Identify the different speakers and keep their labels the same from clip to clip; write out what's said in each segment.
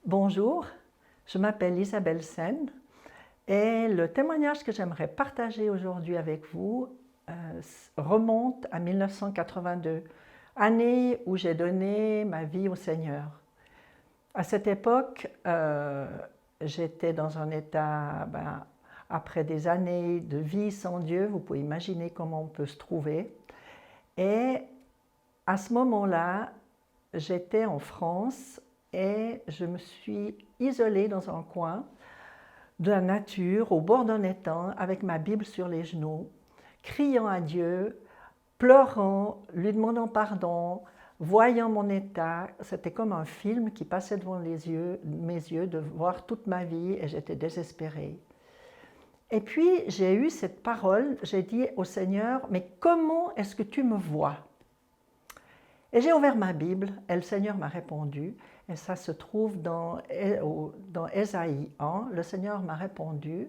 Speaker 1: Bonjour, je m'appelle Isabelle Sen et le témoignage que j'aimerais partager aujourd'hui avec vous remonte à 1982, année où j'ai donné ma vie au Seigneur. À cette époque, j'étais dans un état, après des années de vie sans Dieu, vous pouvez imaginer comment on peut se trouver. Et à ce moment-là, j'étais en France et je me suis isolée dans un coin de la nature, au bord d'un étang, avec ma Bible sur les genoux, criant à Dieu, pleurant, lui demandant pardon, voyant mon état. C'était comme un film qui passait devant mes yeux, de voir toute ma vie, et j'étais désespérée. Et puis j'ai eu cette parole, j'ai dit au Seigneur, mais comment est-ce que tu me vois? Et j'ai ouvert ma Bible et le Seigneur m'a répondu, et ça se trouve dans Ésaïe 1, le Seigneur m'a répondu,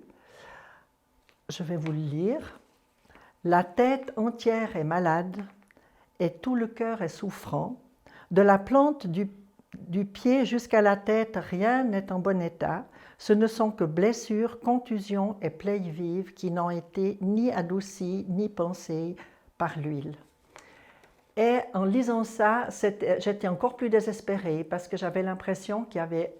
Speaker 1: je vais vous le lire, « La tête entière est malade et tout le cœur est souffrant, de la plante du pied jusqu'à la tête, rien n'est en bon état, ce ne sont que blessures, contusions et plaies vives qui n'ont été ni adoucies ni pansées par l'huile. » Et en lisant ça, j'étais encore plus désespérée parce que j'avais l'impression qu'il n'y avait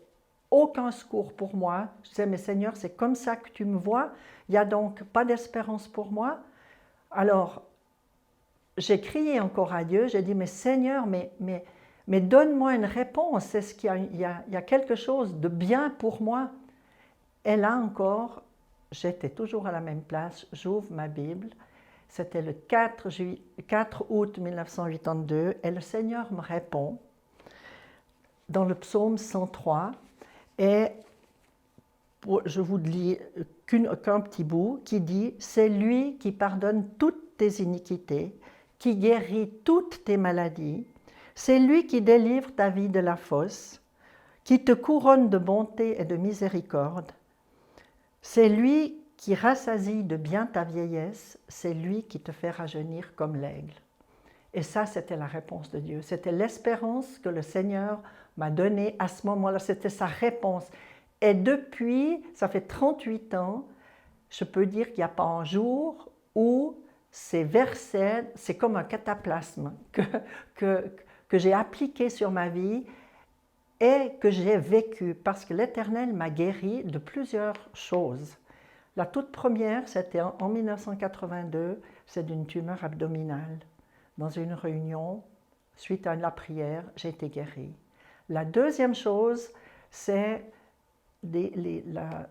Speaker 1: aucun secours pour moi. Je disais, mais Seigneur, c'est comme ça que tu me vois, il n'y a donc pas d'espérance pour moi. Alors, j'ai crié encore à Dieu, j'ai dit, mais Seigneur, mais donne-moi une réponse, est-ce qu'il y a quelque chose de bien pour moi? Et là encore, j'étais toujours à la même place, j'ouvre ma Bible. C'était le 4 août 1982 et le Seigneur me répond dans le psaume 103 et je vous lis qu'un petit bout qui dit « C'est lui qui pardonne toutes tes iniquités, qui guérit toutes tes maladies, c'est lui qui délivre ta vie de la fosse, qui te couronne de bonté et de miséricorde, c'est lui qui rassasie de bien ta vieillesse, c'est lui qui te fait rajeunir comme l'aigle. » Et ça, c'était la réponse de Dieu. C'était l'espérance que le Seigneur m'a donnée à ce moment-là. C'était sa réponse. Et depuis, ça fait 38 ans, je peux dire qu'il n'y a pas un jour où ces versets, c'est comme un cataplasme que j'ai appliqué sur ma vie et que j'ai vécu, parce que l'Éternel m'a guéri de plusieurs choses. La toute première, c'était en 1982, c'est d'une tumeur abdominale. Dans une réunion, suite à la prière, j'ai été guérie. La deuxième chose, c'est la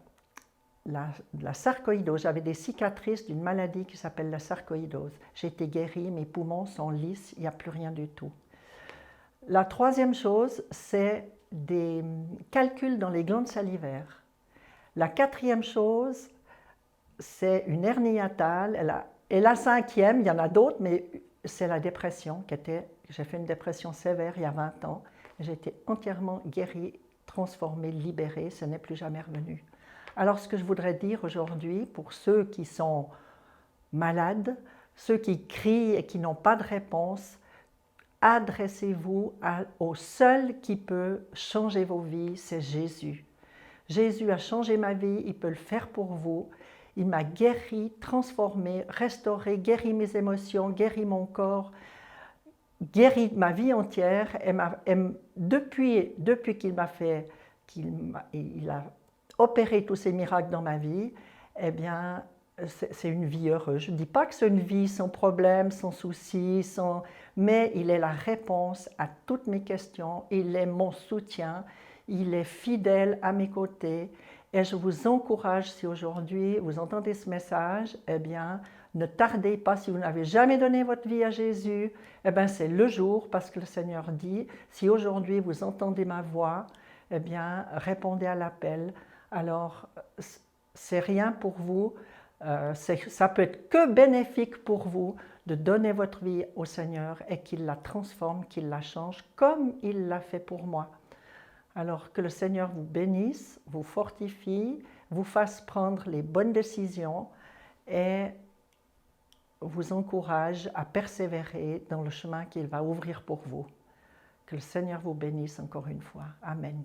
Speaker 1: sarcoïdose. J'avais des cicatrices d'une maladie qui s'appelle la sarcoïdose. J'ai été guérie, mes poumons sont lisses, il n'y a plus rien du tout. La troisième chose, c'est des calculs dans les glandes salivaires. La quatrième chose, c'est une hernie hiatale. Et la cinquième, il y en a d'autres, mais c'est la dépression. J'ai fait une dépression sévère il y a 20 ans. J'ai été entièrement guérie, transformée, libérée. Ce n'est plus jamais revenu. Alors, ce que je voudrais dire aujourd'hui, pour ceux qui sont malades, ceux qui crient et qui n'ont pas de réponse, adressez-vous au seul qui peut changer vos vies, c'est Jésus. Jésus a changé ma vie, il peut le faire pour vous. Il m'a guéri, transformé, restauré, guéri mes émotions, guéri mon corps, guéri ma vie entière. Et depuis qu'il a opéré tous ces miracles dans ma vie, eh bien, c'est une vie heureuse. Je ne dis pas que c'est une vie sans problème, sans soucis, mais il est la réponse à toutes mes questions, il est mon soutien, il est fidèle à mes côtés. Et je vous encourage, si aujourd'hui vous entendez ce message, eh bien, ne tardez pas, si vous n'avez jamais donné votre vie à Jésus, eh bien, c'est le jour, parce que le Seigneur dit, si aujourd'hui vous entendez ma voix, eh bien, répondez à l'appel. Alors, c'est rien pour vous, ça peut être que bénéfique pour vous de donner votre vie au Seigneur et qu'il la transforme, qu'il la change comme il l'a fait pour moi. Alors que le Seigneur vous bénisse, vous fortifie, vous fasse prendre les bonnes décisions et vous encourage à persévérer dans le chemin qu'il va ouvrir pour vous. Que le Seigneur vous bénisse encore une fois. Amen.